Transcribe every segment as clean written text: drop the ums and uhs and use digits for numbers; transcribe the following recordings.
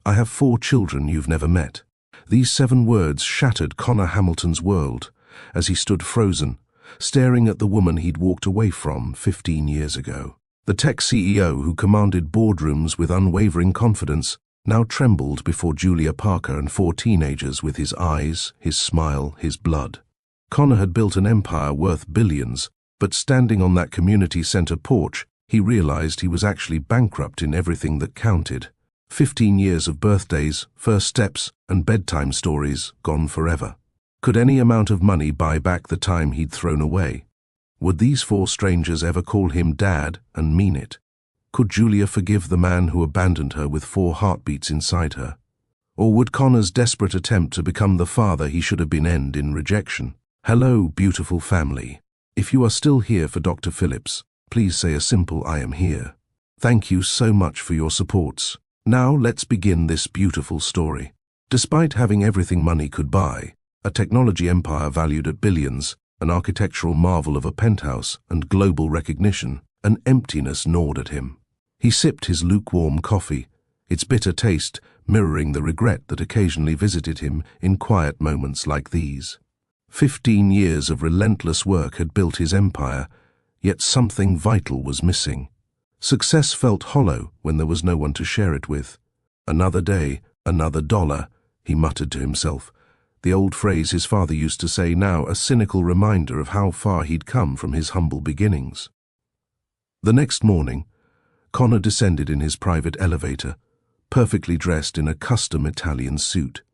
I have 4 children you've never met. These 7 words shattered Connor Hamilton's world as he stood frozen, staring at the woman he'd walked away from 15 years ago. The tech CEO who commanded boardrooms with unwavering confidence now trembled before Julia Parker and 4 teenagers with his eyes, his smile, his blood. Connor had built an empire worth billions, but standing on that community center porch, he realized he was actually bankrupt in everything that counted. 15 years of birthdays, first steps, and bedtime stories gone forever. Could any amount of money buy back the time he'd thrown away? Would these 4 strangers ever call him Dad and mean it? Could Julia forgive the man who abandoned her with 4 heartbeats inside her? Or would Connor's desperate attempt to become the father he should have been end in rejection? Hello, beautiful family. If you are still here for Dr. Phillips, please say a simple "I am here." Thank you so much for your supports. Now let's begin this beautiful story. Despite having everything money could buy, a technology empire valued at billions, an architectural marvel of a penthouse, and global recognition, an emptiness gnawed at him. He sipped his lukewarm coffee, its bitter taste mirroring the regret that occasionally visited him in quiet moments like these. 15 years of relentless work had built his empire, yet something vital was missing. Success felt hollow when there was no one to share it with. Another day, another dollar, he muttered to himself, the old phrase his father used to say, now a cynical reminder of how far he'd come from his humble beginnings. The next morning, Connor descended in his private elevator, perfectly dressed in a custom Italian suit.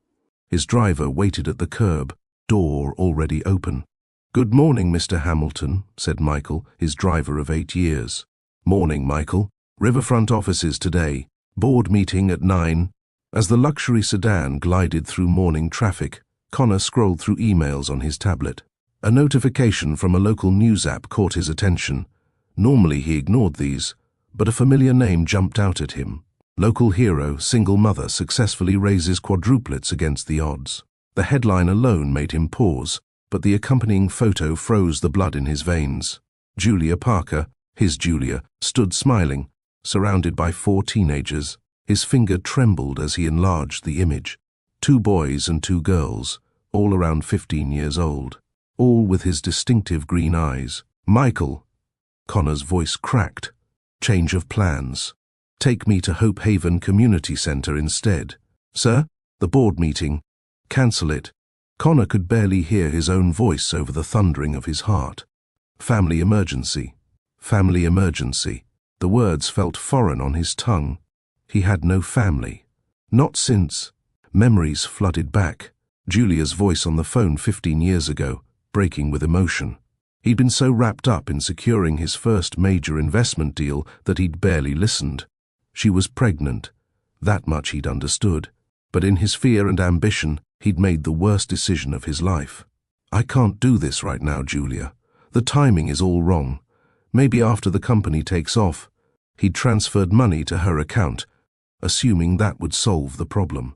His driver waited at the curb, door already open. "Good morning, Mr. Hamilton," said Michael, his driver of 8 years. "Morning, Michael. Riverfront offices today. Board meeting at 9. As the luxury sedan glided through morning traffic, Connor scrolled through emails on his tablet. A notification from a local news app caught his attention. Normally he ignored these, but a familiar name jumped out at him. Local hero, single mother, successfully raises quadruplets against the odds. The headline alone made him pause, but the accompanying photo froze the blood in his veins. Julia Parker, his Julia, stood smiling, surrounded by 4 teenagers. His finger trembled as he enlarged the image. 2 boys and 2 girls, all around 15 years old, all with his distinctive green eyes. "Michael," Connor's voice cracked. "Change of plans. Take me to Hope Haven Community Center instead." "Sir? The board meeting. Cancel it." Connor could barely hear his own voice over the thundering of his heart. "Family emergency. Family emergency." The words felt foreign on his tongue. He had no family. Not since. Memories flooded back. Julia's voice on the phone 15 years ago, breaking with emotion. He'd been so wrapped up in securing his first major investment deal that he'd barely listened. She was pregnant. That much he'd understood. But in his fear and ambition, he'd made the worst decision of his life. "I can't do this right now, Julia. The timing is all wrong. Maybe after the company takes off." He'd transferred money to her account, assuming that would solve the problem.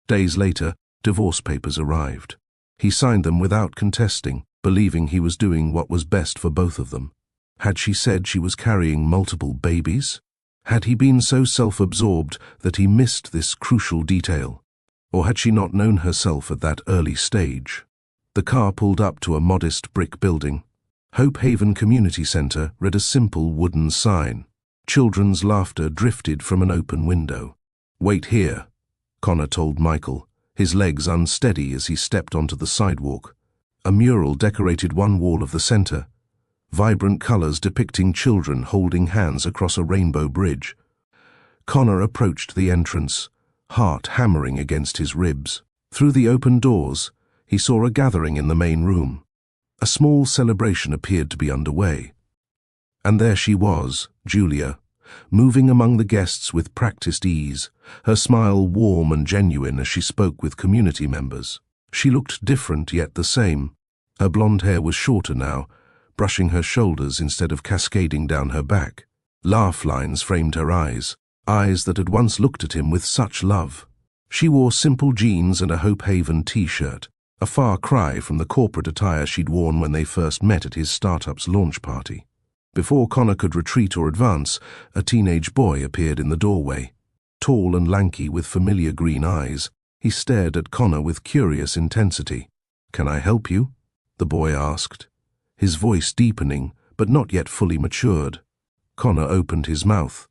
Days later, divorce papers arrived. He signed them without contesting, believing he was doing what was best for both of them. Had she said she was carrying multiple babies? Had he been so self-absorbed that he missed this crucial detail? Or had she not known herself at that early stage? The car pulled up to a modest brick building. Hope Haven Community Center read a simple wooden sign. Children's laughter drifted from an open window. "Wait here," Connor told Michael, his legs unsteady as he stepped onto the sidewalk. A mural decorated one wall of the center, vibrant colors depicting children holding hands across a rainbow bridge. Connor approached the entrance, heart hammering against his ribs. Through the open doors, he saw a gathering in the main room. A small celebration appeared to be underway. And there she was, Julia, moving among the guests with practiced ease, her smile warm and genuine as she spoke with community members. She looked different yet the same. Her blonde hair was shorter now, brushing her shoulders instead of cascading down her back. Laugh lines framed her eyes that had once looked at him with such love. She wore simple jeans and a Hope Haven t-shirt, a far cry from the corporate attire she'd worn when they first met at his startup's launch party. Before Connor could retreat or advance, a teenage boy appeared in the doorway. Tall and lanky with familiar green eyes, he stared at Connor with curious intensity. "Can I help you?" the boy asked, his voice deepening but not yet fully matured. Connor opened his mouth,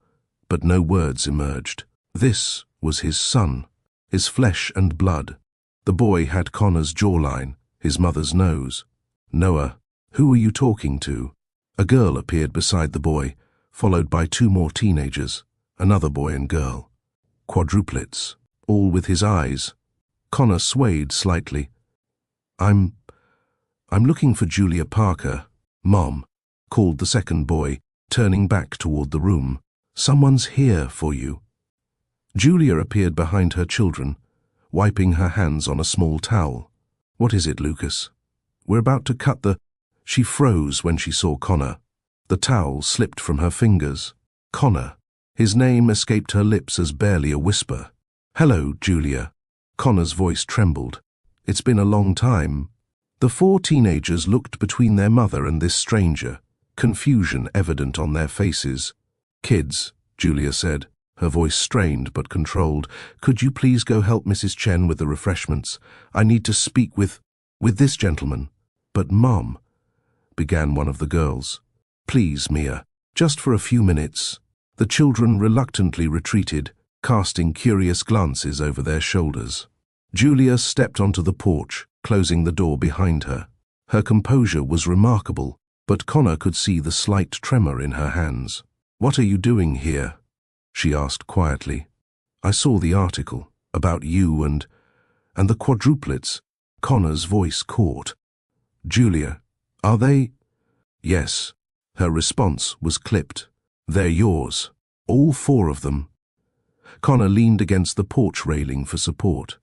but no words emerged. This was his son, his flesh and blood. The boy had Connor's jawline, his mother's nose. "Noah, who are you talking to?" A girl appeared beside the boy, followed by two more teenagers, another boy and girl. Quadruplets, all with his eyes. Connor swayed slightly. I'm looking for Julia Parker, Mom," called the second boy, turning back toward the room. "Someone's here for you." Julia appeared behind her children, wiping her hands on a small towel. "What is it, Lucas? We're about to cut the—" She froze when she saw Connor. The towel slipped from her fingers. Connor. His name escaped her lips as barely a whisper. "Hello, Julia." Connor's voice trembled. "It's been a long time." The four teenagers looked between their mother and this stranger, confusion evident on their faces. "Kids," Julia said, her voice strained but controlled, "could you please go help Mrs. Chen with the refreshments? I need to speak with this gentleman." "But Mom," began one of the girls. "Please, Mia, just for a few minutes." The children reluctantly retreated, casting curious glances over their shoulders. Julia stepped onto the porch, closing the door behind her. Her composure was remarkable, but Connor could see the slight tremor in her hands. "What are you doing here?" she asked quietly. "I saw the article about you and the quadruplets." Connor's voice caught. "Julia, are they—" "Yes." Her response was clipped. "They're yours. All four of them." Connor leaned against the porch railing for support.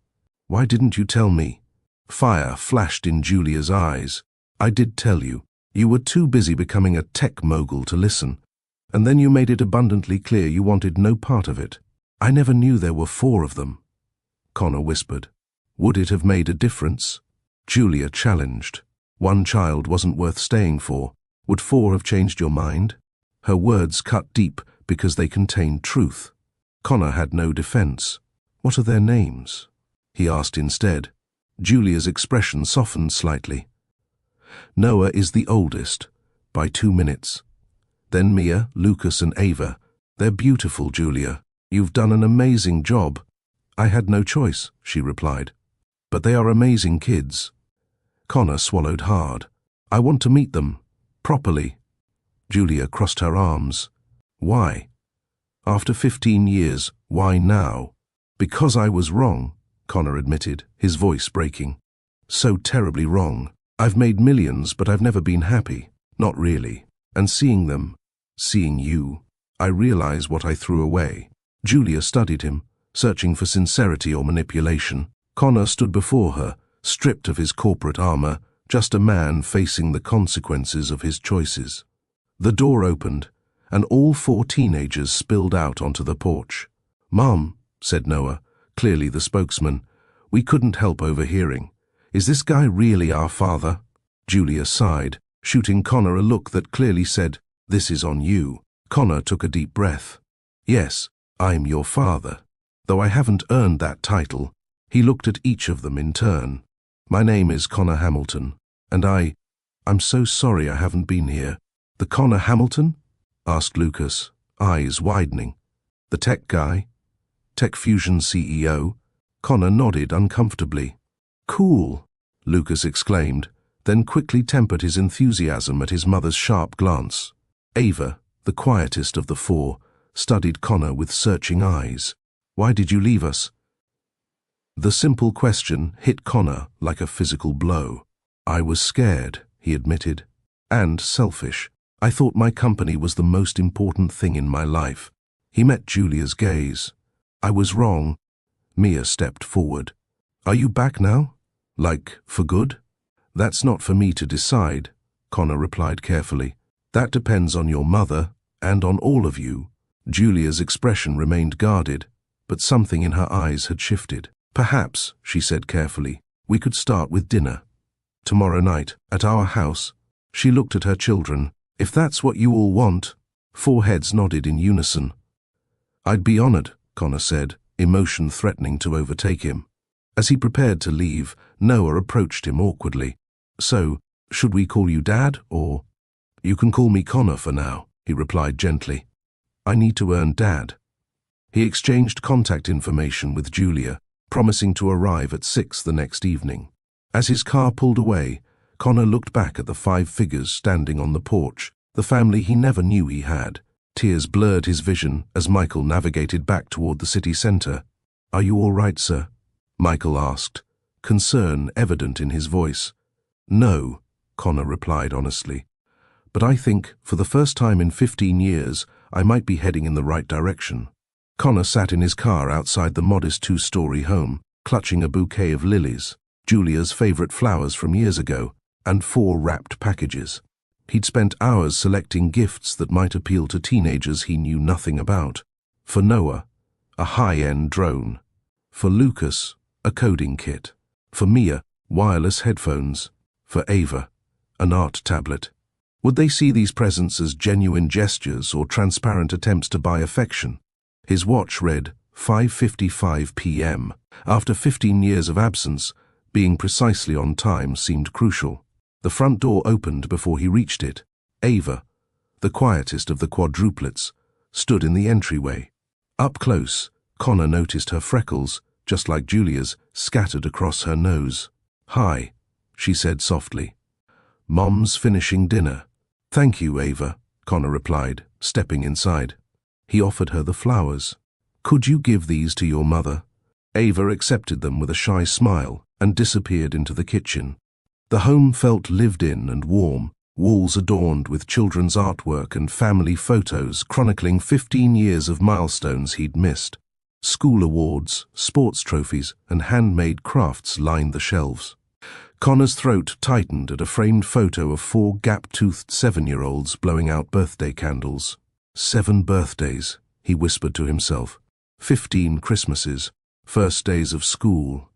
"Why didn't you tell me?" Fire flashed in Julia's eyes. "I did tell you. You were too busy becoming a tech mogul to listen. And then you made it abundantly clear you wanted no part of it." "I never knew there were four of them," Connor whispered. "Would it have made a difference?" Julia challenged. "One child wasn't worth staying for. Would four have changed your mind?" Her words cut deep because they contained truth. Connor had no defense. "What are their names?" he asked instead. Julia's expression softened slightly. "Noah is the oldest, by 2 minutes. Then Mia, Lucas and Ava. They're beautiful, Julia. You've done an amazing job." "I had no choice," she replied. "But they are amazing kids." Connor swallowed hard. "I want to meet them. Properly." Julia crossed her arms. "Why? After 15 years, why now?" "Because I was wrong," Connor admitted, his voice breaking. "So terribly wrong. I've made millions, but I've never been happy. Not really. And seeing them, seeing you, I realize what I threw away." Julia studied him, searching for sincerity or manipulation. Connor stood before her, stripped of his corporate armor, just a man facing the consequences of his choices. The door opened, and all four teenagers spilled out onto the porch. "Mom," said Noah, clearly the spokesman, "we couldn't help overhearing. Is this guy really our father?" Julia sighed, shooting Connor a look that clearly said, "This is on you." Connor took a deep breath. "Yes, I'm your father, though I haven't earned that title." He looked at each of them in turn. "My name is Connor Hamilton, and I'm so sorry I haven't been here." "The Connor Hamilton?" asked Lucas, eyes widening. "The tech guy? Tech Fusion CEO?" Connor nodded uncomfortably. "Cool," Lucas exclaimed, then quickly tempered his enthusiasm at his mother's sharp glance. Ava, the quietest of the four, studied Connor with searching eyes. "Why did you leave us?" The simple question hit Connor like a physical blow. "I was scared," he admitted, "and selfish. I thought my company was the most important thing in my life." He met Julia's gaze. "I was wrong." Mia stepped forward. "Are you back now? Like, for good?" "That's not for me to decide," Connor replied carefully. "That depends on your mother and on all of you." Julia's expression remained guarded, but something in her eyes had shifted. "Perhaps," she said carefully, "we could start with dinner. Tomorrow night, at our house." She looked at her children. "If that's what you all want." Four heads nodded in unison. "I'd be honored," Connor said, emotion threatening to overtake him. As he prepared to leave, Noah approached him awkwardly. "So, should we call you Dad, or—" "You can call me Connor for now," he replied gently. "I need to earn Dad." He exchanged contact information with Julia, promising to arrive at 6 the next evening. As his car pulled away, Connor looked back at the 5 figures standing on the porch, the family he never knew he had. Tears blurred his vision as Michael navigated back toward the city center. "Are you all right, sir?" Michael asked, concern evident in his voice. "No," Connor replied honestly. "But I think, for the first time in 15 years, I might be heading in the right direction." Connor sat in his car outside the modest 2-story home, clutching a bouquet of lilies, Julia's favorite flowers from years ago, and 4 wrapped packages. He'd spent hours selecting gifts that might appeal to teenagers he knew nothing about. For Noah, a high-end drone. For Lucas, a coding kit. For Mia, wireless headphones. For Ava, an art tablet. Would they see these presents as genuine gestures or transparent attempts to buy affection? His watch read 5:55 p.m. After 15 years of absence, being precisely on time seemed crucial. The front door opened before he reached it. Ava, the quietest of the quadruplets, stood in the entryway. Up close, Connor noticed her freckles, just like Julia's, scattered across her nose. "Hi," she said softly. "Mom's finishing dinner." "Thank you, Ava," Connor replied, stepping inside. He offered her the flowers. "Could you give these to your mother?" Ava accepted them with a shy smile and disappeared into the kitchen. The home felt lived in and warm, walls adorned with children's artwork and family photos chronicling 15 years of milestones he'd missed. School awards, sports trophies, and handmade crafts lined the shelves. Connor's throat tightened at a framed photo of 4 gap-toothed 7-year-olds blowing out birthday candles. 7 birthdays, he whispered to himself. 15 Christmases, first days of school.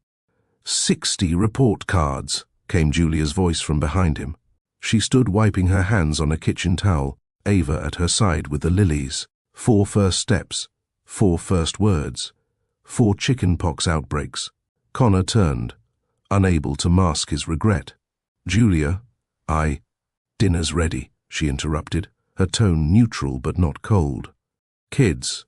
60 report cards, came Julia's voice from behind him. She stood wiping her hands on a kitchen towel, Ava at her side with the lilies. 4 first steps, 4 first words, 4 chickenpox outbreaks. Connor turned, unable to mask his regret. "Julia, dinner's ready," she interrupted, her tone neutral but not cold. "Kids,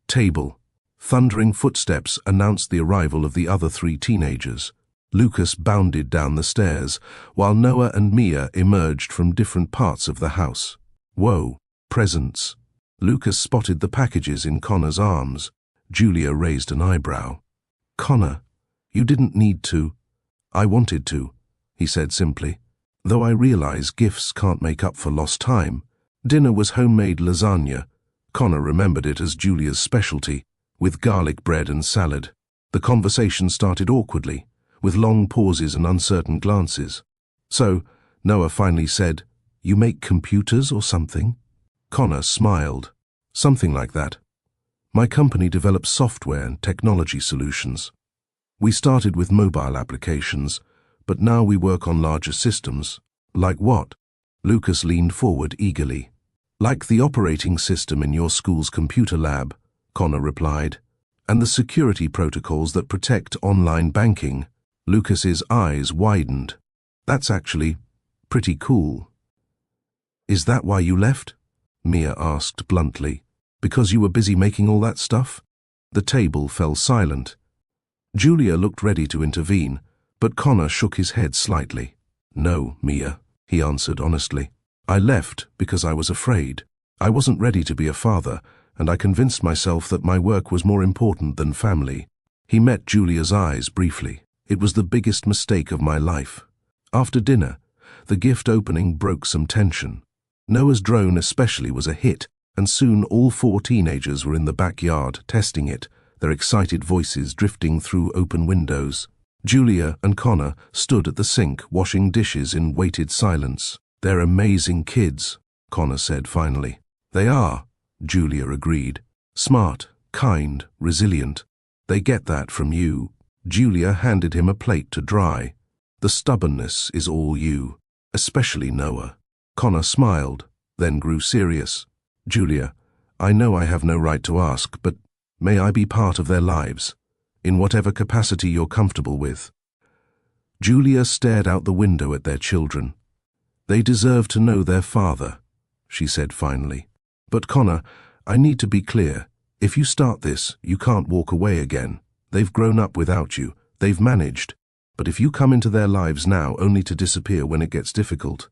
table." Thundering footsteps announced the arrival of the other 3 teenagers. Lucas bounded down the stairs, while Noah and Mia emerged from different parts of the house. "Whoa, presents." Lucas spotted the packages in Connor's arms. Julia raised an eyebrow. "Connor, you didn't need to." "I wanted to," he said simply, "though I realize gifts can't make up for lost time." Dinner was homemade lasagna. Connor remembered it as Julia's specialty, with garlic bread and salad. The conversation started awkwardly, with long pauses and uncertain glances. "So," Noah finally said, "you make computers or something?" Connor smiled. "Something like that. My company develops software and technology solutions. We started with mobile applications, but now we work on larger systems." "Like what?" Lucas leaned forward eagerly. "Like the operating system in your school's computer lab," Connor replied, "and the security protocols that protect online banking." Lucas's eyes widened. "That's actually pretty cool." "Is that why you left?" Mia asked bluntly. "Because you were busy making all that stuff?" The table fell silent. Julia looked ready to intervene, but Connor shook his head slightly. "No, Mia," he answered honestly. "I left because I was afraid. I wasn't ready to be a father, and I convinced myself that my work was more important than family." He met Julia's eyes briefly. "It was the biggest mistake of my life." After dinner, the gift opening broke some tension. Noah's drone especially was a hit, and soon all 4 teenagers were in the backyard testing it, their excited voices drifting through open windows. Julia and Connor stood at the sink washing dishes in weighted silence. "They're amazing kids," Connor said finally. "They are," Julia agreed. "Smart, kind, resilient. They get that from you." Julia handed him a plate to dry. "The stubbornness is all you, especially Noah." Connor smiled, then grew serious. "Julia, I know I have no right to ask, but May I be part of their lives, in whatever capacity you're comfortable with. Julia stared out the window at their children. They deserve to know their father, she said finally. But Connor, I need to be clear. If you start this, you can't walk away again. They've grown up without you. They've managed. But if you come into their lives now only to disappear when it gets difficult,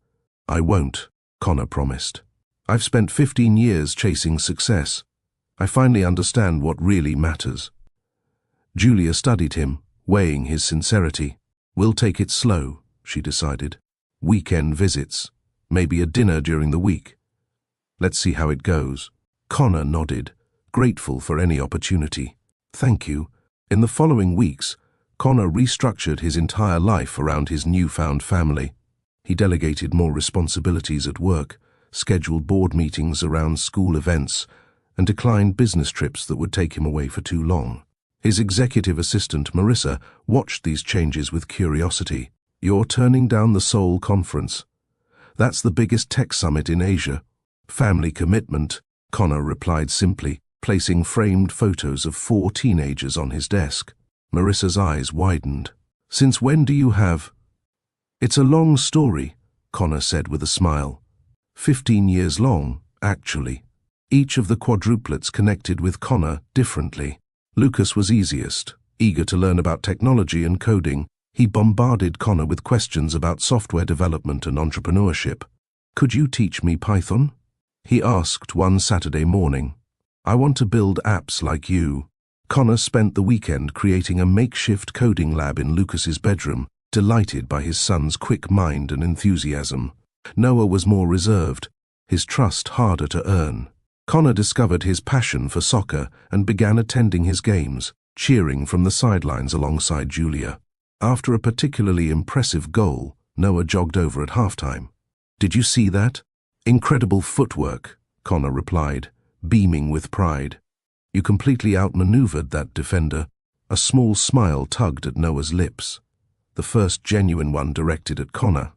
I won't, Connor promised. I've spent 15 years chasing success. I finally understand what really matters. Julia studied him, weighing his sincerity. We'll take it slow, she decided. Weekend visits, maybe a dinner during the week. Let's see how it goes. Connor nodded, grateful for any opportunity. Thank you. In the following weeks, Connor restructured his entire life around his newfound family. He delegated more responsibilities at work, scheduled board meetings around school events, and declined business trips that would take him away for too long. His executive assistant, Marissa, watched these changes with curiosity. You're turning down the Seoul conference. That's the biggest tech summit in Asia. Family commitment, Connor replied simply, placing framed photos of 4 teenagers on his desk. Marissa's eyes widened. Since when do you have? It's a long story, Connor said with a smile. 15 years long, actually. Each of the quadruplets connected with Connor differently. Lucas was easiest. Eager to learn about technology and coding, he bombarded Connor with questions about software development and entrepreneurship. Could you teach me Python? He asked one Saturday morning. I want to build apps like you. Connor spent the weekend creating a makeshift coding lab in Lucas's bedroom, delighted by his son's quick mind and enthusiasm. Noah was more reserved, his trust harder to earn. Connor discovered his passion for soccer and began attending his games, cheering from the sidelines alongside Julia. After a particularly impressive goal, Noah jogged over at halftime. Did you see that? Incredible footwork, Connor replied, beaming with pride. You completely outmaneuvered that defender. A small smile tugged at Noah's lips, the first genuine one directed at Connor.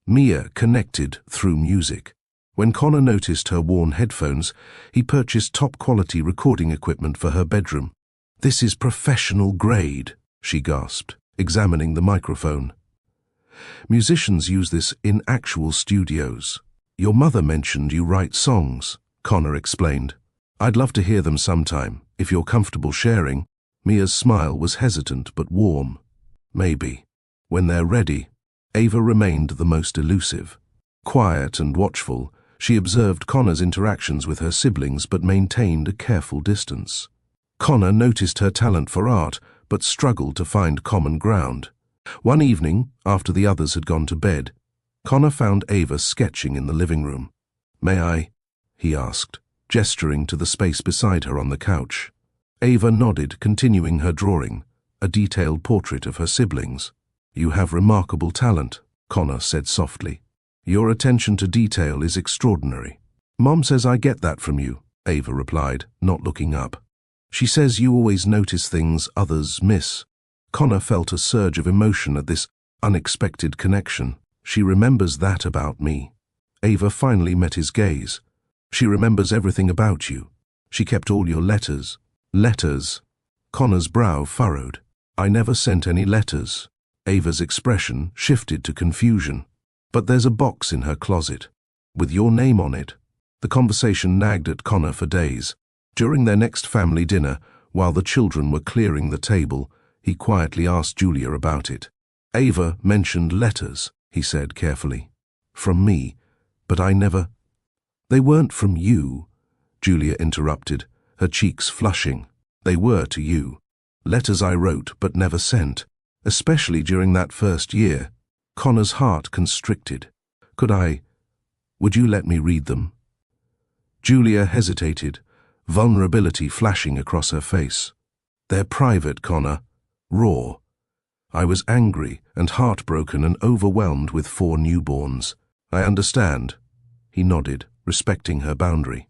Mia connected through music. When Connor noticed her worn headphones, he purchased top-quality recording equipment for her bedroom. This is professional grade, she gasped, examining the microphone. Musicians use this in actual studios. Your mother mentioned you write songs, Connor explained. I'd love to hear them sometime, if you're comfortable sharing. Mia's smile was hesitant but warm. Maybe. When they're ready. Ava remained the most elusive. Quiet and watchful, she observed Connor's interactions with her siblings but maintained a careful distance. Connor noticed her talent for art but struggled to find common ground. One evening, after the others had gone to bed, Connor found Ava sketching in the living room. May I? He asked, gesturing to the space beside her on the couch. Ava nodded, continuing her drawing, a detailed portrait of her siblings. You have remarkable talent, Connor said softly. Your attention to detail is extraordinary. Mom says I get that from you, Ava replied, not looking up. She says you always notice things others miss. Connor felt a surge of emotion at this unexpected connection. She remembers that about me. Ava finally met his gaze. She remembers everything about you. She kept all your letters. Letters? Connor's brow furrowed. I never sent any letters. Ava's expression shifted to confusion. But there's a box in her closet, with your name on it. The conversation nagged at Connor for days. During their next family dinner, while the children were clearing the table, he quietly asked Julia about it. Ava mentioned letters, he said carefully. From me, but I never... They weren't from you, Julia interrupted, her cheeks flushing. They were to you. Letters I wrote but never sent, especially during that first year. Connor's heart constricted. Would you let me read them? Julia hesitated, vulnerability flashing across her face. They're private, Connor. Raw. I was angry and heartbroken and overwhelmed with 4 newborns. I understand. He nodded, respecting her boundary.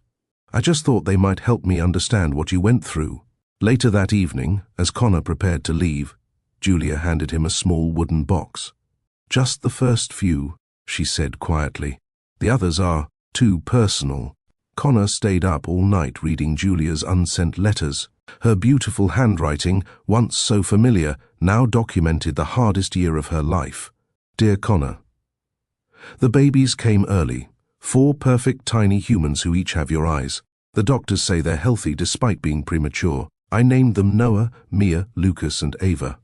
I just thought they might help me understand what you went through. Later that evening, as Connor prepared to leave, Julia handed him a small wooden box. Just the first few, she said quietly. The others are too personal. Connor stayed up all night reading Julia's unsent letters. Her beautiful handwriting, once so familiar, now documented the hardest year of her life. Dear Connor, the babies came early. 4 perfect tiny humans who each have your eyes. The doctors say they're healthy despite being premature. I named them Noah, Mia, Lucas, and Ava.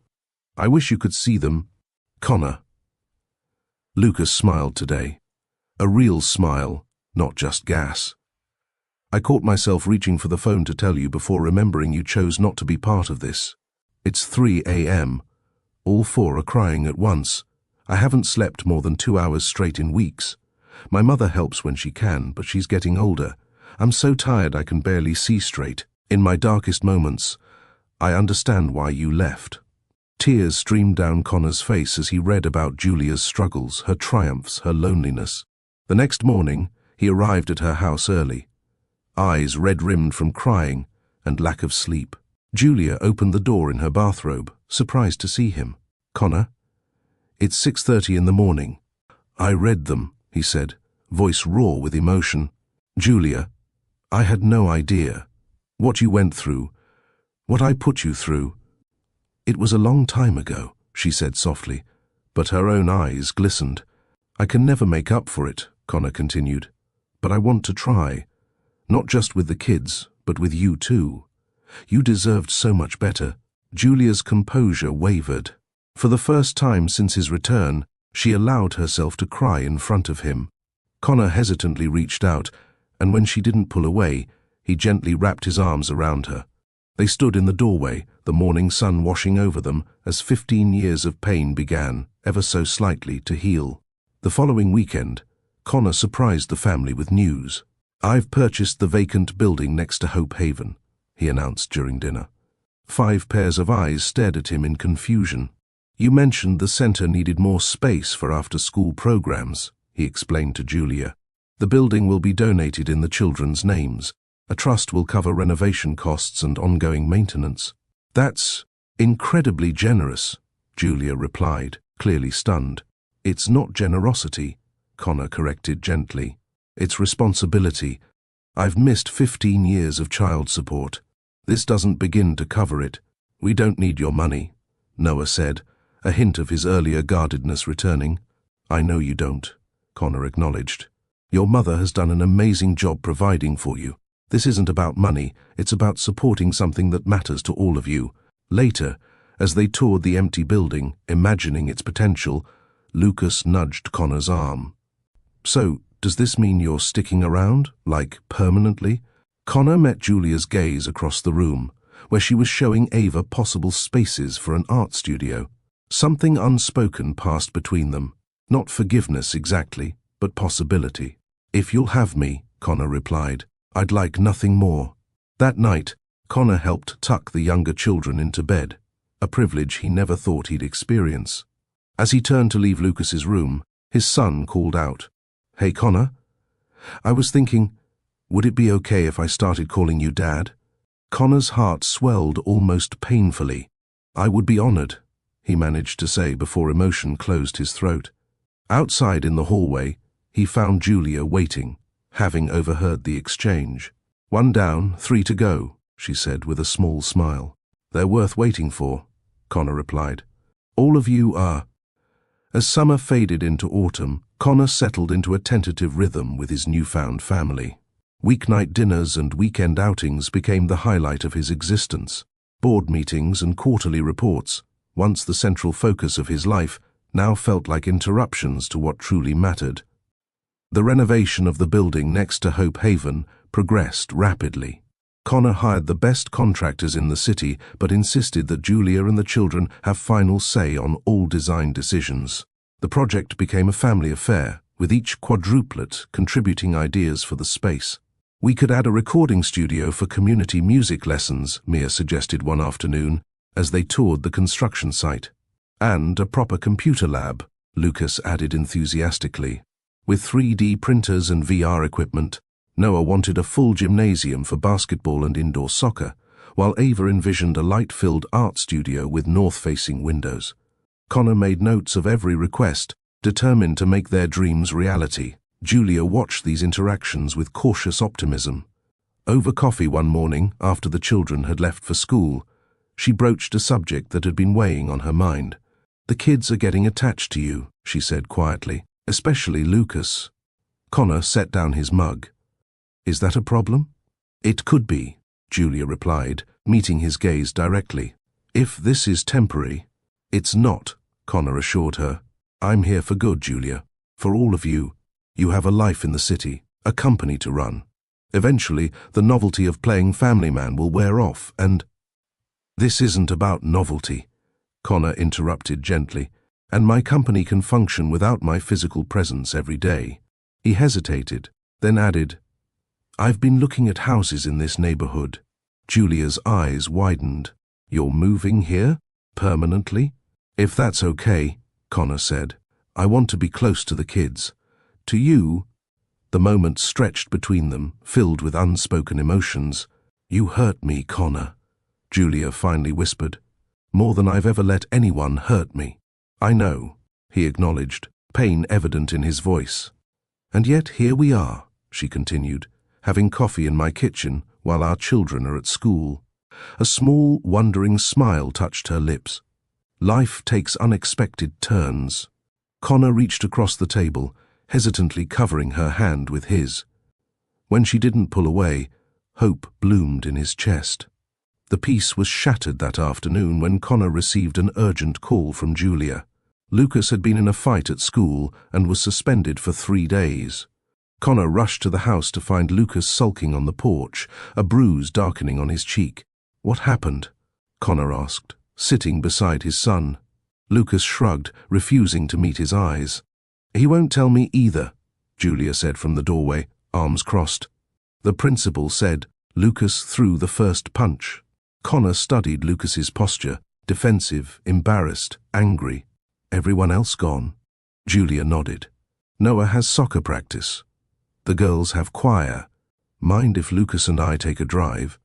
I wish you could see them. Connor. Lucas smiled today. A real smile, not just gas. I caught myself reaching for the phone to tell you before remembering you chose not to be part of this. It's 3 a.m. All 4 are crying at once. I haven't slept more than 2 hours straight in weeks. My mother helps when she can, but she's getting older. I'm so tired I can barely see straight. In my darkest moments, I understand why you left. Tears streamed down Connor's face as he read about Julia's struggles, her triumphs, her loneliness. The next morning, he arrived at her house early, eyes red-rimmed from crying and lack of sleep. Julia opened the door in her bathrobe, surprised to see him. Connor, it's 6:30 in the morning. I read them, he said, voice raw with emotion. Julia, I had no idea. What you went through, what I put you through. It was a long time ago, she said softly, but her own eyes glistened. I can never make up for it, Connor continued, but I want to try. Not just with the kids, but with you too. You deserved so much better. Julia's composure wavered. For the first time since his return, she allowed herself to cry in front of him. Connor hesitantly reached out, and when she didn't pull away, he gently wrapped his arms around her. They stood in the doorway, the morning sun washing over them as 15 years of pain began, ever so slightly, to heal. The following weekend, Connor surprised the family with news. I've purchased the vacant building next to Hope Haven, he announced during dinner. 5 pairs of eyes stared at him in confusion. You mentioned the center needed more space for after-school programs, he explained to Julia. The building will be donated in the children's names. A trust will cover renovation costs and ongoing maintenance. That's incredibly generous, Julia replied, clearly stunned. It's not generosity, Connor corrected gently. It's responsibility. I've missed 15 years of child support. This doesn't begin to cover it. We don't need your money, Noah said, a hint of his earlier guardedness returning. I know you don't, Connor acknowledged. Your mother has done an amazing job providing for you. This isn't about money, it's about supporting something that matters to all of you. Later, as they toured the empty building, imagining its potential, Lucas nudged Connor's arm. So, does this mean you're sticking around, like permanently? Connor met Julia's gaze across the room, where she was showing Ava possible spaces for an art studio. Something unspoken passed between them. Not forgiveness exactly, but possibility. If you'll have me, Connor replied, I'd like nothing more. That night, Connor helped tuck the younger children into bed, a privilege he never thought he'd experience. As he turned to leave Lucas's room, his son called out, Hey Connor, I was thinking, would it be okay if I started calling you Dad? Connor's heart swelled almost painfully. I would be honored, he managed to say before emotion closed his throat. Outside in the hallway, he found Julia waiting, having overheard the exchange. 1 down, 3 to go, she said with a small smile. They're worth waiting for, Connor replied. All of you are. As summer faded into autumn, Connor settled into a tentative rhythm with his newfound family. Weeknight dinners and weekend outings became the highlight of his existence. Board meetings and quarterly reports, once the central focus of his life, now felt like interruptions to what truly mattered. The renovation of the building next to Hope Haven progressed rapidly. Connor hired the best contractors in the city, but insisted that Julia and the children have final say on all design decisions. The project became a family affair, with each quadruplet contributing ideas for the space. We could add a recording studio for community music lessons, Mia suggested one afternoon, as they toured the construction site. And a proper computer lab, Lucas added enthusiastically. With 3D printers and VR equipment, Noah wanted a full gymnasium for basketball and indoor soccer, while Ava envisioned a light-filled art studio with north-facing windows. Connor made notes of every request, determined to make their dreams reality. Julia watched these interactions with cautious optimism. Over coffee one morning, after the children had left for school, she broached a subject that had been weighing on her mind. "The kids are getting attached to you," she said quietly, "especially Lucas." Connor set down his mug. "Is that a problem?" "It could be," Julia replied, meeting his gaze directly. "If this is temporary—" "It's not," Connor assured her. "I'm here for good, Julia. For all of you. You have a life in the city, a company to run. Eventually, the novelty of playing family man will wear off, and—" "This isn't about novelty," Connor interrupted gently, "and my company can function without my physical presence every day." He hesitated, then added, "I've been looking at houses in this neighborhood." Julia's eyes widened. "You're moving here? Permanently?" "If that's okay," Connor said. "I want to be close to the kids. To you—" The moment stretched between them, filled with unspoken emotions. "You hurt me, Connor," Julia finally whispered. "More than I've ever let anyone hurt me." "I know," he acknowledged, pain evident in his voice. "And yet here we are," she continued, "having coffee in my kitchen while our children are at school." A small, wondering smile touched her lips. Life takes unexpected turns. Connor reached across the table, hesitantly covering her hand with his. When she didn't pull away, hope bloomed in his chest. The peace was shattered that afternoon when Connor received an urgent call from Julia. Lucas had been in a fight at school and was suspended for 3 days. Connor rushed to the house to find Lucas sulking on the porch, a bruise darkening on his cheek. "What happened?" Connor asked, sitting beside his son. Lucas shrugged, refusing to meet his eyes. "He won't tell me either," Julia said from the doorway, arms crossed. The principal said Lucas threw the first punch. Connor studied Lucas's posture, defensive, embarrassed, angry. "Everyone else gone?" Julia nodded. "Noah has soccer practice. The girls have choir. Mind if Lucas and I take a drive?"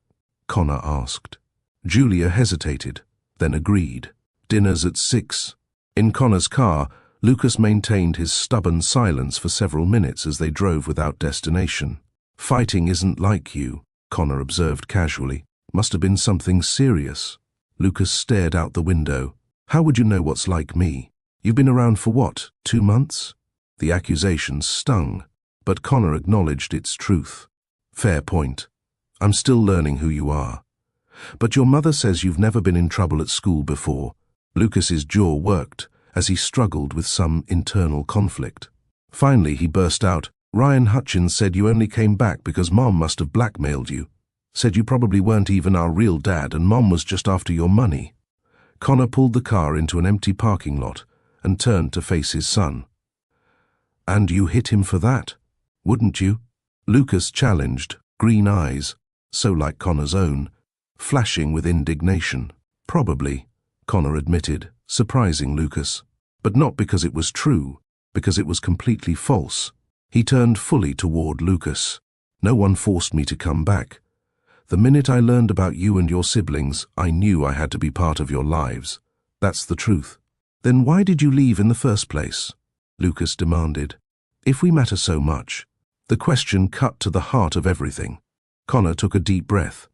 Connor asked. Julia hesitated, then agreed. "Dinner's at 6. In Connor's car, Lucas maintained his stubborn silence for several minutes as they drove without destination. "Fighting isn't like you," Connor observed casually. "Must have been something serious." Lucas stared out the window. "How would you know what's like me? You've been around for what, 2 months?" The accusation stung, but Connor acknowledged its truth. "Fair point. I'm still learning who you are. But your mother says you've never been in trouble at school before." Lucas's jaw worked as he struggled with some internal conflict. Finally, he burst out, "Ryan Hutchins said you only came back because Mom must have blackmailed you. Said you probably weren't even our real dad and Mom was just after your money." Connor pulled the car into an empty parking lot and turned to face his son. "And you hit him for that, wouldn't you?" Lucas challenged, green eyes, so like Connor's own, flashing with indignation. "Probably," Connor admitted, surprising Lucas. But not because it was true, because it was completely false. He turned fully toward Lucas. "No one forced me to come back. The minute I learned about you and your siblings, I knew I had to be part of your lives. That's the truth." "Then why did you leave in the first place?" Lucas demanded. "If we matter so much." The question cut to the heart of everything. Connor took a deep breath.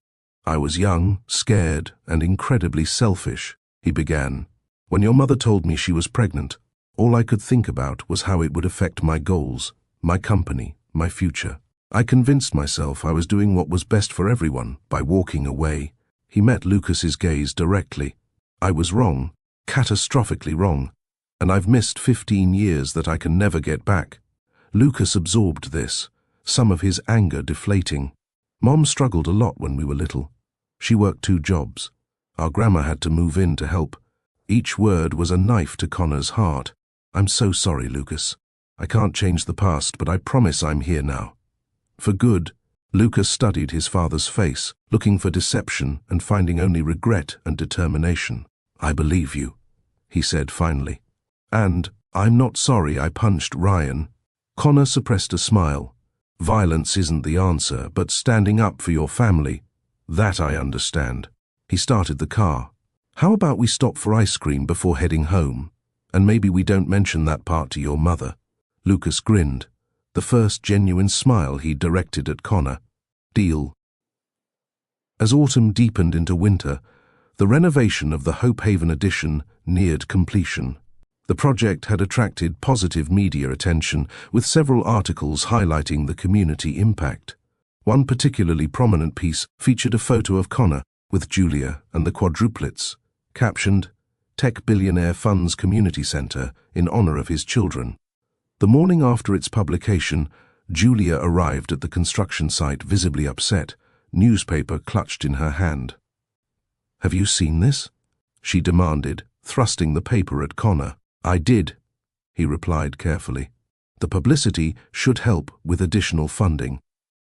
"I was young, scared, and incredibly selfish," he began. "When your mother told me she was pregnant, all I could think about was how it would affect my goals, my company, my future. I convinced myself I was doing what was best for everyone by walking away." He met Lucas's gaze directly. "I was wrong, catastrophically wrong, and I've missed 15 years that I can never get back." Lucas absorbed this, some of his anger deflating. "Mom struggled a lot when we were little. She worked 2 jobs. Our grandma had to move in to help." Each word was a knife to Connor's heart. "I'm so sorry, Lucas. I can't change the past, but I promise I'm here now. For good." Lucas studied his father's face, looking for deception and finding only regret and determination. "I believe you," he said finally. "And I'm not sorry I punched Ryan." Connor suppressed a smile. "Violence isn't the answer, but standing up for your family, that I understand." He started the car. "How about we stop for ice cream before heading home? And maybe we don't mention that part to your mother." Lucas grinned. the first genuine smile he directed at Connor. Deal. As autumn deepened into winter, the renovation of the Hope Haven addition neared completion. The project had attracted positive media attention, with several articles highlighting the community impact. One particularly prominent piece featured a photo of Connor with Julia and the Quadruplets, captioned, "Tech Billionaire Funds Community Center in honor of his children." The morning after its publication, Julia arrived at the construction site visibly upset, newspaper clutched in her hand. "Have you seen this?" she demanded, thrusting the paper at Connor. "I did," he replied carefully. "The publicity should help with additional funding."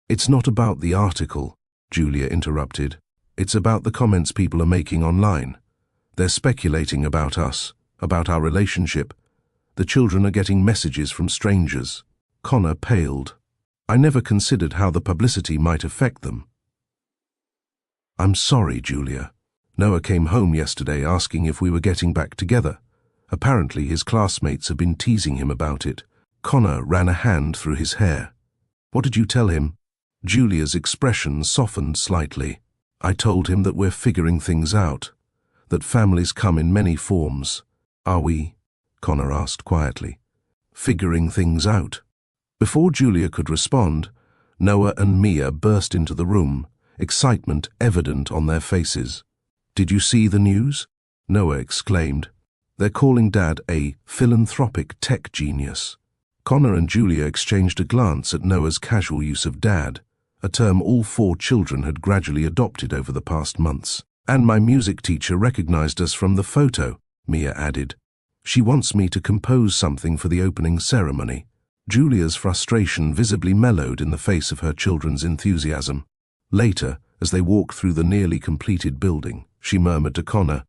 "It's not about the article," Julia interrupted. "It's about the comments people are making online. They're speculating about us, about our relationship. The children are getting messages from strangers." Connor paled. "I never considered how the publicity might affect them." "I'm sorry, Julia. Noah came home yesterday asking if we were getting back together. Apparently his classmates have been teasing him about it." Connor ran a hand through his hair. "What did you tell him?" Julia's expression softened slightly. "I told him that we're figuring things out, that families come in many forms." "Are we?" Connor asked quietly. "Figuring things out?" Before Julia could respond, Noah and Mia burst into the room, excitement evident on their faces. "Did you see the news?" Noah exclaimed. "They're calling Dad a philanthropic tech genius." Connor and Julia exchanged a glance at Noah's casual use of Dad, a term all 4 children had gradually adopted over the past months. "And my music teacher recognized us from the photo," Mia added. "She wants me to compose something for the opening ceremony." Julia's frustration visibly mellowed in the face of her children's enthusiasm. Later, as they walked through the nearly completed building, she murmured to Connor,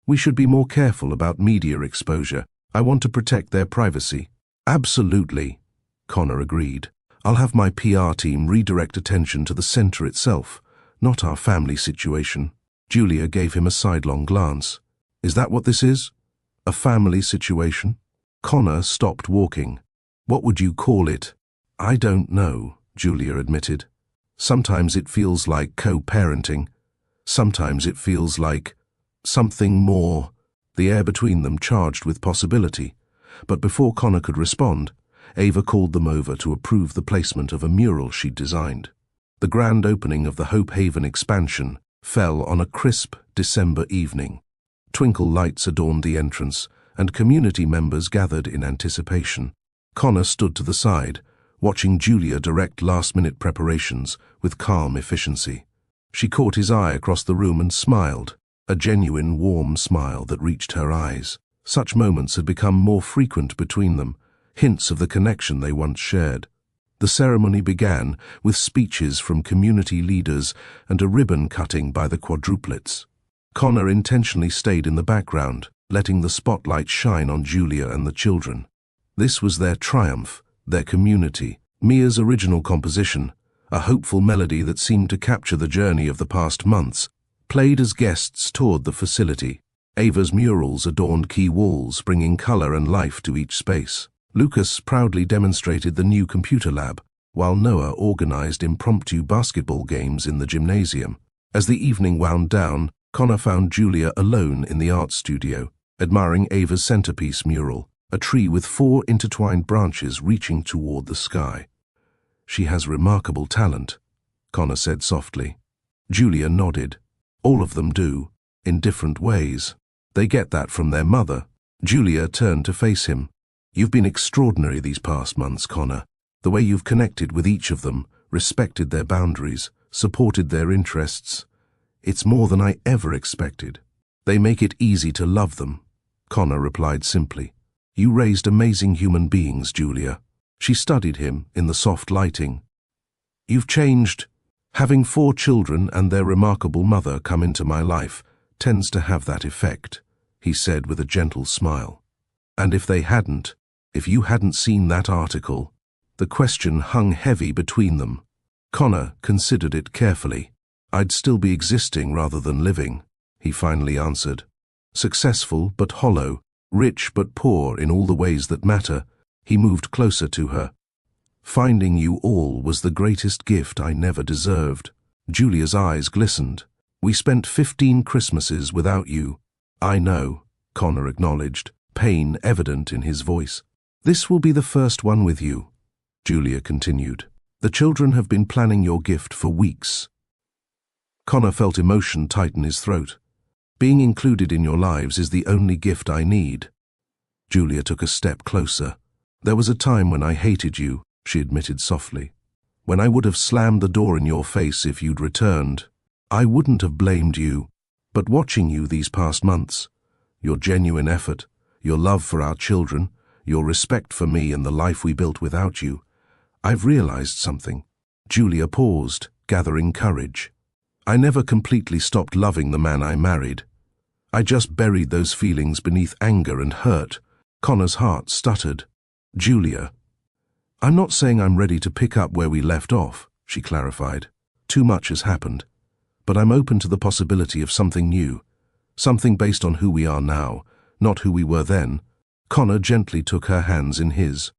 "We should be more careful about media exposure. I want to protect their privacy." "Absolutely," Connor agreed. "I'll have my PR team redirect attention to the center itself, not our family situation." Julia gave him a sidelong glance. "Is that what this is? A family situation?" Connor stopped walking. "What would you call it?" "I don't know," Julia admitted. "Sometimes it feels like co-parenting. Sometimes it feels like something more." The air between them charged with possibility. But before Connor could respond, Ava called them over to approve the placement of a mural she'd designed. The grand opening of the Hope Haven expansion fell on a crisp December evening. Twinkle lights adorned the entrance, and community members gathered in anticipation. Connor stood to the side, watching Julia direct last-minute preparations with calm efficiency. She caught his eye across the room and smiled, a genuine warm smile that reached her eyes. Such moments had become more frequent between them, hints of the connection they once shared. The ceremony began with speeches from community leaders and a ribbon cutting by the Quadruplets. Connor intentionally stayed in the background, letting the spotlight shine on Julia and the children. This was their triumph, their community. Mia's original composition, a hopeful melody that seemed to capture the journey of the past months, played as guests toured the facility. Ava's murals adorned key walls, bringing color and life to each space. Lucas proudly demonstrated the new computer lab, while Noah organized impromptu basketball games in the gymnasium. As the evening wound down, Connor found Julia alone in the art studio, admiring Ava's centerpiece mural, a tree with 4 intertwined branches reaching toward the sky. "She has remarkable talent," Connor said softly. Julia nodded. "All of them do, in different ways. They get that from their mother." Julia turned to face him. "You've been extraordinary these past months, Connor. The way you've connected with each of them, respected their boundaries, supported their interests. It's more than I ever expected." "They make it easy to love them," Connor replied simply. "You raised amazing human beings, Julia." She studied him in the soft lighting. "You've changed. Having 4 children and their remarkable mother come into my life tends to have that effect," he said with a gentle smile. "And if they hadn't, if you hadn't seen that article..." The question hung heavy between them. Connor considered it carefully. "I'd still be existing rather than living," he finally answered. "Successful but hollow, rich but poor in all the ways that matter." He moved closer to her. Finding you all was the greatest gift I never deserved. Julia's eyes glistened. We spent 15 Christmases without you. I know, Connor acknowledged, pain evident in his voice. This will be the first one with you, Julia continued. The children have been planning your gift for weeks. Connor felt emotion tighten his throat. Being included in your lives is the only gift I need. Julia took a step closer. There was a time when I hated you, she admitted softly. When I would have slammed the door in your face if you'd returned. I wouldn't have blamed you. But watching you these past months, your genuine effort, your love for our children, your respect for me and the life we built without you, I've realized something. Julia paused, gathering courage. I never completely stopped loving the man I married. I just buried those feelings beneath anger and hurt. Connor's heart stuttered. Julia. I'm not saying I'm ready to pick up where we left off, she clarified. Too much has happened. But I'm open to the possibility of something new. Something based on who we are now, not who we were then. Connor gently took her hands in his.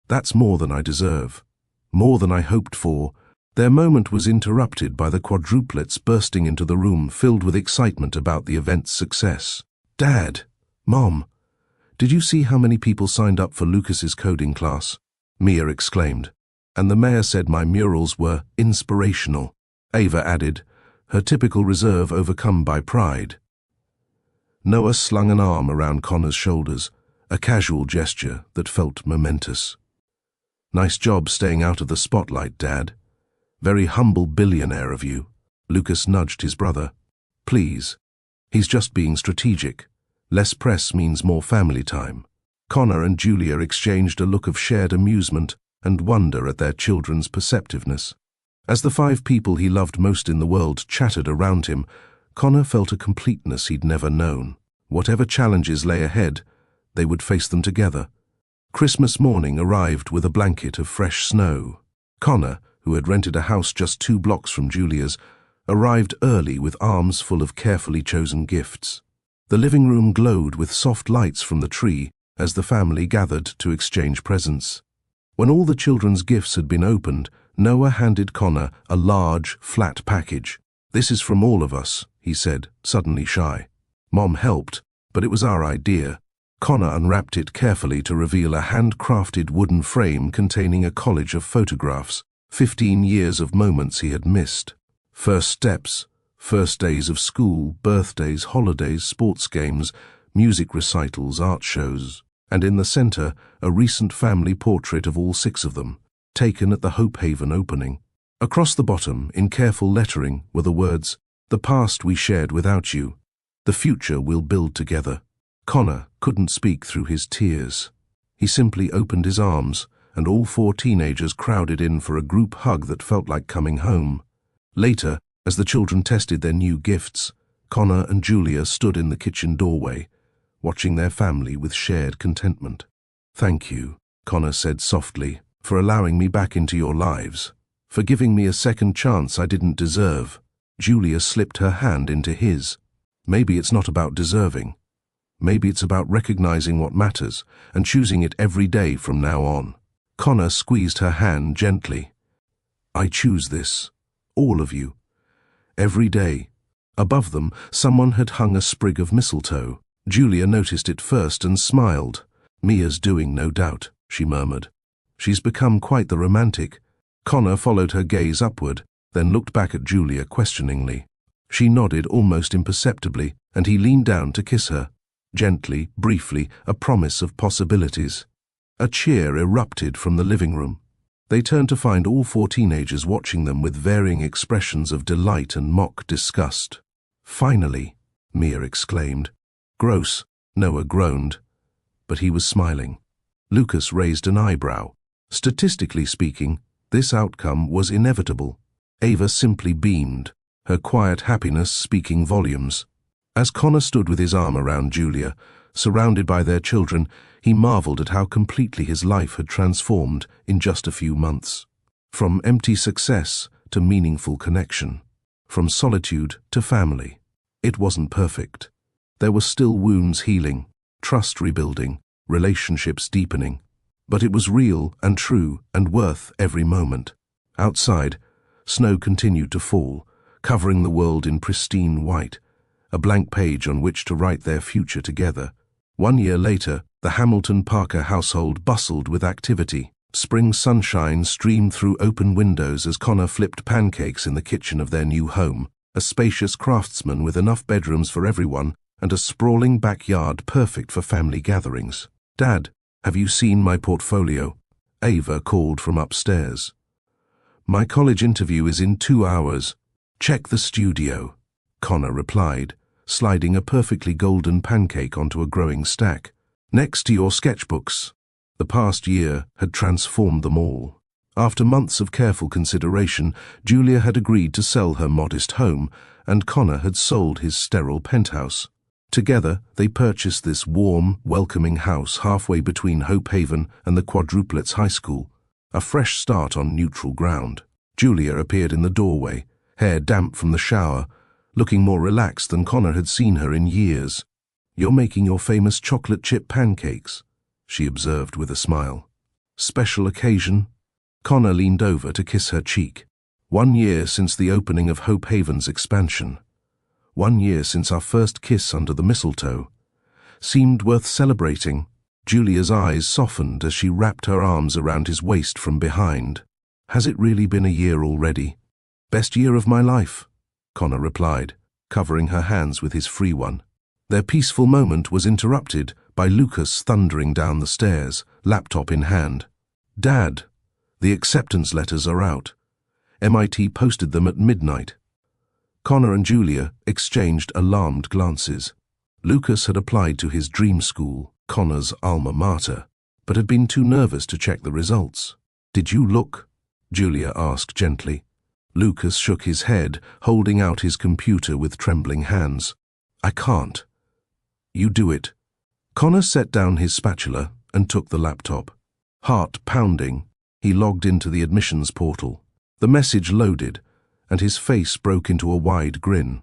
That's more than I deserve. More than I hoped for. Their moment was interrupted by the Quadruplets bursting into the room filled with excitement about the event's success. Dad, Mom, did you see how many people signed up for Lucas's coding class? Mia exclaimed. And the mayor said my murals were inspirational. Ava added, her typical reserve overcome by pride. Noah slung an arm around Connor's shoulders, a casual gesture that felt momentous. Nice job staying out of the spotlight, Dad. Very humble billionaire of you. Lucas nudged his brother. Please. He's just being strategic. Less press means more family time. Connor and Julia exchanged a look of shared amusement and wonder at their children's perceptiveness. As the 5 people he loved most in the world chattered around him, Connor felt a completeness he'd never known. Whatever challenges lay ahead, they would face them together. Christmas morning arrived with a blanket of fresh snow. Connor, who had rented a house just 2 blocks from Julia's, arrived early with arms full of carefully chosen gifts. The living room glowed with soft lights from the tree as the family gathered to exchange presents. When all the children's gifts had been opened, Noah handed Connor a large, flat package. This is from all of us, he said, suddenly shy. Mom helped, but it was our idea. Connor unwrapped it carefully to reveal a handcrafted wooden frame containing a collage of photographs, 15 years of moments he had missed. First steps, first days of school, birthdays, holidays, sports games, music recitals, art shows, and in the center, a recent family portrait of all 6 of them, taken at the Hope Haven opening. Across the bottom, in careful lettering, were the words, "The past we shared without you. The future we'll build together." Connor couldn't speak through his tears. He simply opened his arms, and all 4 teenagers crowded in for a group hug that felt like coming home. Later, as the children tested their new gifts, Connor and Julia stood in the kitchen doorway, watching their family with shared contentment. "Thank you," Connor said softly, "for allowing me back into your lives, for giving me a second chance I didn't deserve." Julia slipped her hand into his. Maybe it's not about deserving. Maybe it's about recognizing what matters and choosing it every day from now on. Connor squeezed her hand gently. "I choose this. All of you. Every day." Above them, someone had hung a sprig of mistletoe. Julia noticed it first and smiled. "Mia's doing, no doubt," she murmured. "She's become quite the romantic." Connor followed her gaze upward, then looked back at Julia questioningly. She nodded almost imperceptibly, and he leaned down to kiss her. Gently, briefly, a promise of possibilities. A cheer erupted from the living room. They turned to find all 4 teenagers watching them with varying expressions of delight and mock disgust. "Finally," Mia exclaimed. "Gross," Noah groaned. But he was smiling. Lucas raised an eyebrow. Statistically speaking, this outcome was inevitable. Ava simply beamed, her quiet happiness speaking volumes. As Connor stood with his arm around Julia, surrounded by their children, he marveled at how completely his life had transformed in just a few months. From empty success to meaningful connection. From solitude to family. It wasn't perfect. There were still wounds healing, trust rebuilding, relationships deepening. But it was real and true and worth every moment. Outside, snow continued to fall, covering the world in pristine white, a blank page on which to write their future together. 1 year later, the Hamilton Parker household bustled with activity. Spring sunshine streamed through open windows as Connor flipped pancakes in the kitchen of their new home, a spacious craftsman with enough bedrooms for everyone and a sprawling backyard perfect for family gatherings. "Dad, have you seen my portfolio?" Ava called from upstairs. "My college interview is in 2 hours. Check the studio," Connor replied, sliding a perfectly golden pancake onto a growing stack. "Next to your sketchbooks." The past year had transformed them all. After months of careful consideration, Julia had agreed to sell her modest home, and Connor had sold his sterile penthouse. Together, they purchased this warm, welcoming house halfway between Hope Haven and the Quadruplets High School, a fresh start on neutral ground. Julia appeared in the doorway, hair damp from the shower, looking more relaxed than Connor had seen her in years. "You're making your famous chocolate chip pancakes," she observed with a smile. "Special occasion?" Connor leaned over to kiss her cheek. 1 year since the opening of Hope Haven's expansion. 1 year since our first kiss under the mistletoe. Seemed worth celebrating. Julia's eyes softened as she wrapped her arms around his waist from behind. "Has it really been a year already?" "Best year of my life," Connor replied, covering her hands with his free one. Their peaceful moment was interrupted by Lucas thundering down the stairs, laptop in hand. "Dad, the acceptance letters are out. MIT posted them at midnight." Connor and Julia exchanged alarmed glances. Lucas had applied to his dream school, Connor's alma mater, but had been too nervous to check the results. "Did you look?" Julia asked gently. Lucas shook his head, holding out his computer with trembling hands. "I can't." "You do it." Connor set down his spatula and took the laptop. Heart pounding, he logged into the admissions portal. The message loaded, and his face broke into a wide grin.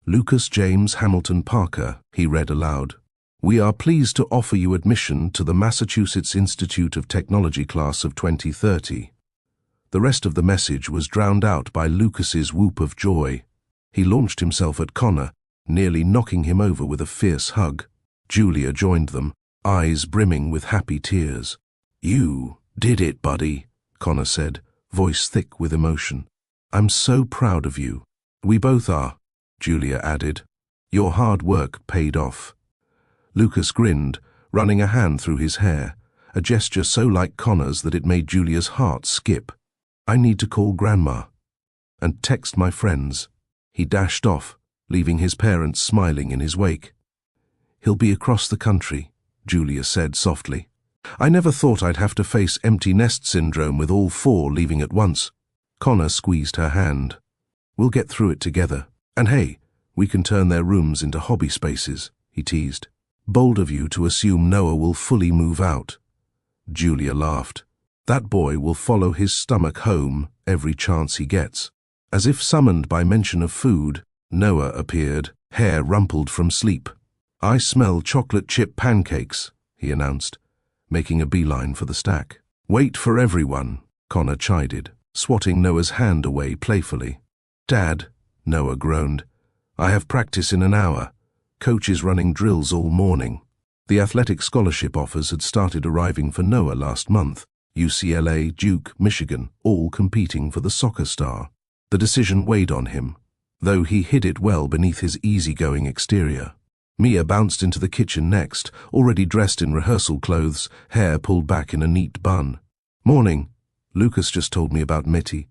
"Lucas James Hamilton Parker," he read aloud. "We are pleased to offer you admission to the Massachusetts Institute of Technology class of 2030. The rest of the message was drowned out by Lucas's whoop of joy. He launched himself at Connor, nearly knocking him over with a fierce hug. Julia joined them, eyes brimming with happy tears. "You did it, buddy," Connor said, voice thick with emotion. "I'm so proud of you." "We both are," Julia added. "Your hard work paid off." Lucas grinned, running a hand through his hair, a gesture so like Connor's that it made Julia's heart skip. "I need to call Grandma and text my friends." He dashed off, leaving his parents smiling in his wake. "He'll be across the country," Julia said softly. "I never thought I'd have to face empty nest syndrome with all 4 leaving at once." Connor squeezed her hand. "We'll get through it together. And hey, we can turn their rooms into hobby spaces," he teased. "Bold of you to assume Noah will fully move out." Julia laughed. "That boy will follow his stomach home every chance he gets." As if summoned by mention of food, Noah appeared, hair rumpled from sleep. "I smell chocolate chip pancakes," he announced, making a beeline for the stack. "Wait for everyone," Connor chided, swatting Noah's hand away playfully. "Dad," Noah groaned, "I have practice in an hour. Coach is running drills all morning." The athletic scholarship offers had started arriving for Noah last month. UCLA, Duke, Michigan, all competing for the soccer star. The decision weighed on him, though he hid it well beneath his easygoing exterior. Mia bounced into the kitchen next, already dressed in rehearsal clothes, hair pulled back in a neat bun. "Morning. Lucas just told me about Mitty.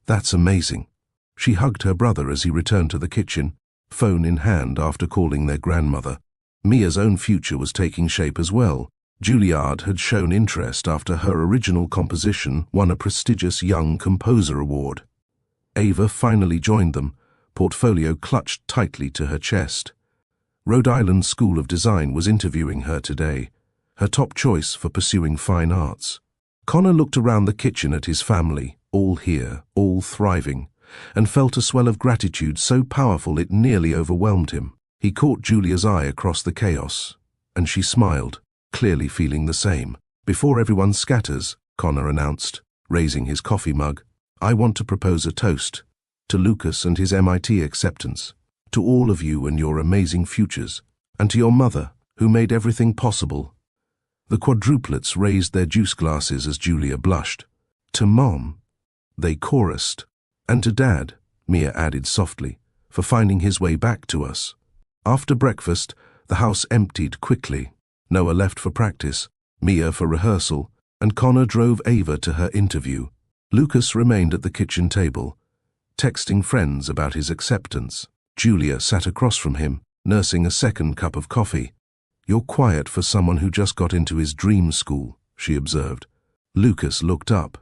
That's amazing." She hugged her brother as he returned to the kitchen, phone in hand after calling their grandmother. Mia's own future was taking shape as well. Juilliard had shown interest after her original composition won a prestigious Young Composer Award. Ava finally joined them, portfolio clutched tightly to her chest. Rhode Island School of Design was interviewing her today, her top choice for pursuing fine arts. Connor looked around the kitchen at his family, all here, all thriving, and felt a swell of gratitude so powerful it nearly overwhelmed him. He caught Julia's eye across the chaos, and she smiled, clearly feeling the same. Before everyone scatters, Connor announced, raising his coffee mug, I want to propose a toast to Lucas and his MIT acceptance, to all of you and your amazing futures, and to your mother, who made everything possible. The quadruplets raised their juice glasses as Julia blushed. To Mom, they chorused. And to Dad, Mia added softly, for finding his way back to us. After breakfast, the house emptied quickly. Noah left for practice, Mia for rehearsal, and Connor drove Ava to her interview. Lucas remained at the kitchen table, texting friends about his acceptance. Julia sat across from him, nursing a second cup of coffee. You're quiet for someone who just got into his dream school, she observed. Lucas looked up.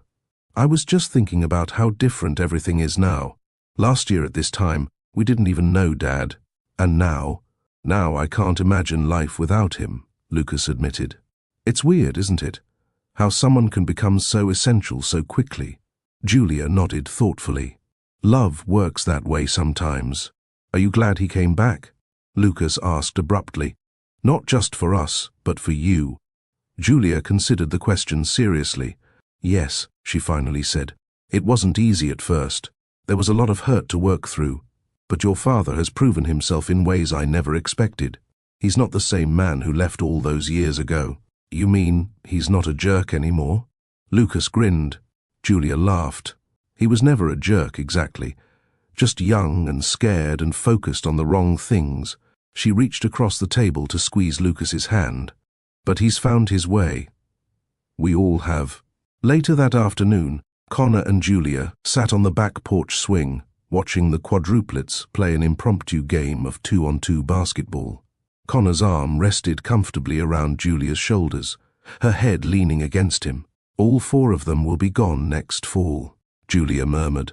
I was just thinking about how different everything is now. Last year at this time, we didn't even know Dad. And now I can't imagine life without him, Lucas admitted. It's weird, isn't it? How someone can become so essential so quickly. Julia nodded thoughtfully. Love works that way sometimes. Are you glad he came back? Lucas asked abruptly. Not just for us, but for you. Julia considered the question seriously. Yes, she finally said. It wasn't easy at first. There was a lot of hurt to work through. But your father has proven himself in ways I never expected. He's not the same man who left all those years ago. You mean he's not a jerk anymore? Lucas grinned. Julia laughed. He was never a jerk exactly. Just young and scared and focused on the wrong things. She reached across the table to squeeze Lucas's hand. But he's found his way. We all have. Later that afternoon, Connor and Julia sat on the back porch swing, watching the quadruplets play an impromptu game of 2-on-2 basketball. Connor's arm rested comfortably around Julia's shoulders, her head leaning against him. All four of them will be gone next fall, Julia murmured.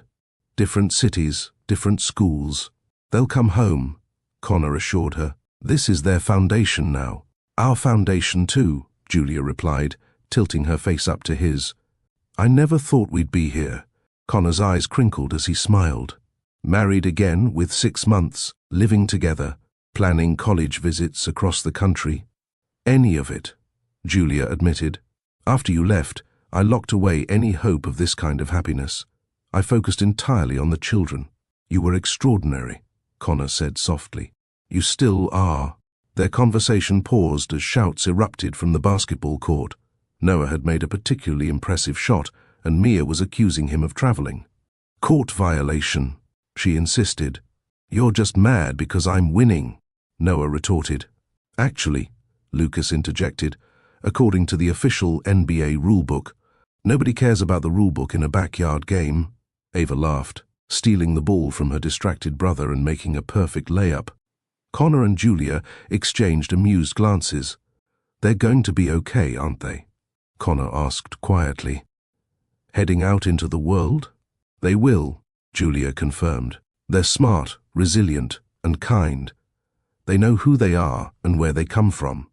Different cities, different schools. They'll come home, Connor assured her. This is their foundation now. Our foundation too, Julia replied, tilting her face up to his. I never thought we'd be here. Connor's eyes crinkled as he smiled. Married again with 6 months, living together, planning college visits across the country. Any of it, Julia admitted. After you left, I locked away any hope of this kind of happiness. I focused entirely on the children. You were extraordinary, Connor said softly. You still are. Their conversation paused as shouts erupted from the basketball court. Noah had made a particularly impressive shot, and Mia was accusing him of traveling. Court violation, she insisted. You're just mad because I'm winning, Noah retorted. Actually, Lucas interjected, according to the official NBA rulebook, nobody cares about the rulebook in a backyard game. Ava laughed, stealing the ball from her distracted brother and making a perfect layup. Connor and Julia exchanged amused glances. They're going to be okay, aren't they? Connor asked quietly. Heading out into the world? They will, Julia confirmed. They're smart, resilient, and kind. They know who they are and where they come from.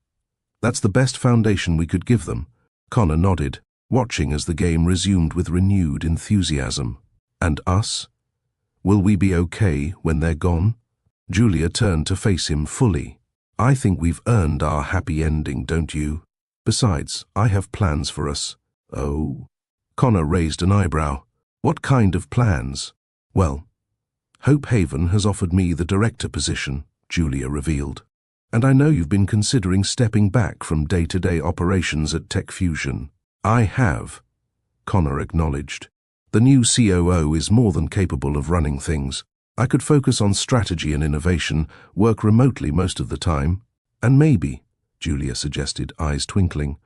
That's the best foundation we could give them. Connor nodded, watching as the game resumed with renewed enthusiasm. And us? Will we be okay when they're gone? Julia turned to face him fully. I think we've earned our happy ending, don't you? Besides, I have plans for us. Oh. Connor raised an eyebrow. What kind of plans? Well, Hope Haven has offered me the director position, Julia revealed. And I know you've been considering stepping back from day-to-day operations at Tech Fusion. I have, Connor acknowledged. The new COO is more than capable of running things. I could focus on strategy and innovation, work remotely most of the time, and maybe, Julia suggested, eyes twinkling,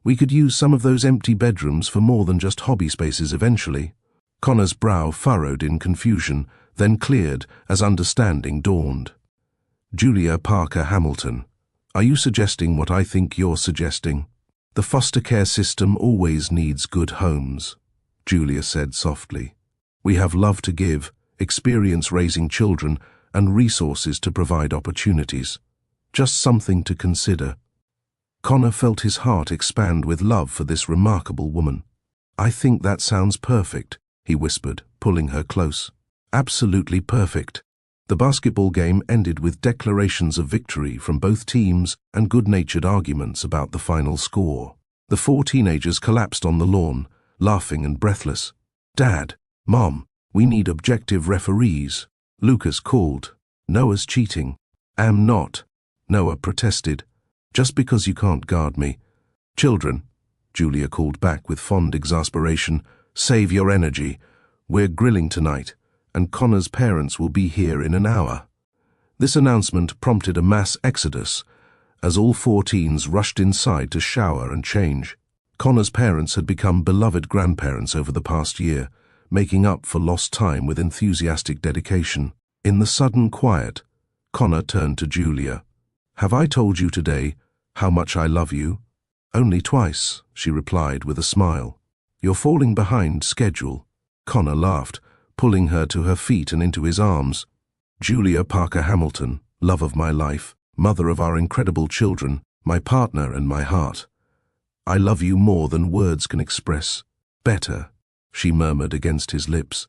we could use some of those empty bedrooms for more than just hobby spaces eventually. Connor's brow furrowed in confusion, then cleared as understanding dawned. Julia Parker Hamilton, are you suggesting what I think you're suggesting? The foster care system always needs good homes, Julia said softly. We have love to give, experience raising children, and resources to provide opportunities. Just something to consider. Connor felt his heart expand with love for this remarkable woman. I think that sounds perfect, he whispered, pulling her close. Absolutely perfect. The basketball game ended with declarations of victory from both teams and good-natured arguments about the final score. The 4 teenagers collapsed on the lawn, laughing and breathless. "Dad, Mom, we need objective referees," Lucas called. "Noah's cheating." "Am not," Noah protested. "Just because you can't guard me." "Children," Julia called back with fond exasperation, "save your energy. We're grilling tonight, and Connor's parents will be here in an hour." This announcement prompted a mass exodus, as all 4 teens rushed inside to shower and change. Connor's parents had become beloved grandparents over the past year, making up for lost time with enthusiastic dedication. In the sudden quiet, Connor turned to Julia. "Have I told you today how much I love you?" "Only twice," she replied with a smile. "You're falling behind schedule." Connor laughed, pulling her to her feet and into his arms. "Julia Parker Hamilton, love of my life, mother of our incredible children, my partner and my heart. I love you more than words can express." "Better," she murmured against his lips.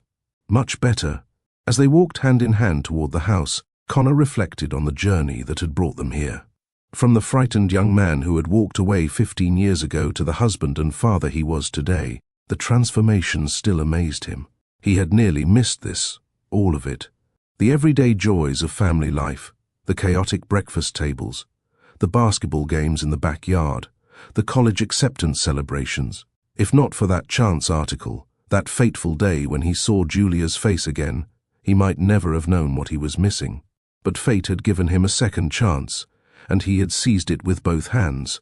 "Much better." As they walked hand in hand toward the house, Connor reflected on the journey that had brought them here. From the frightened young man who had walked away 15 years ago to the husband and father he was today, the transformation still amazed him. He had nearly missed this, all of it. The everyday joys of family life, the chaotic breakfast tables, the basketball games in the backyard, the college acceptance celebrations. If not for that chance article, that fateful day when he saw Julia's face again, he might never have known what he was missing. But fate had given him a second chance, and he had seized it with both hands.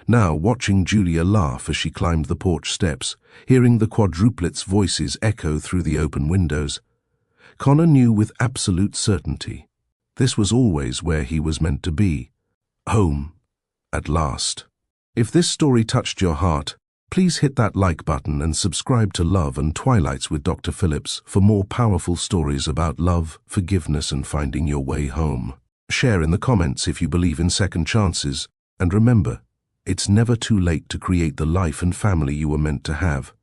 Now, watching Julia laugh as she climbed the porch steps, hearing the quadruplets' voices echo through the open windows, Connor knew with absolute certainty this was always where he was meant to be. Home, at last. If this story touched your heart, please hit that like button and subscribe to Love and Twilights with Dr. Phillips for more powerful stories about love, forgiveness, and finding your way home. Share in the comments if you believe in second chances, and remember, it's never too late to create the life and family you were meant to have.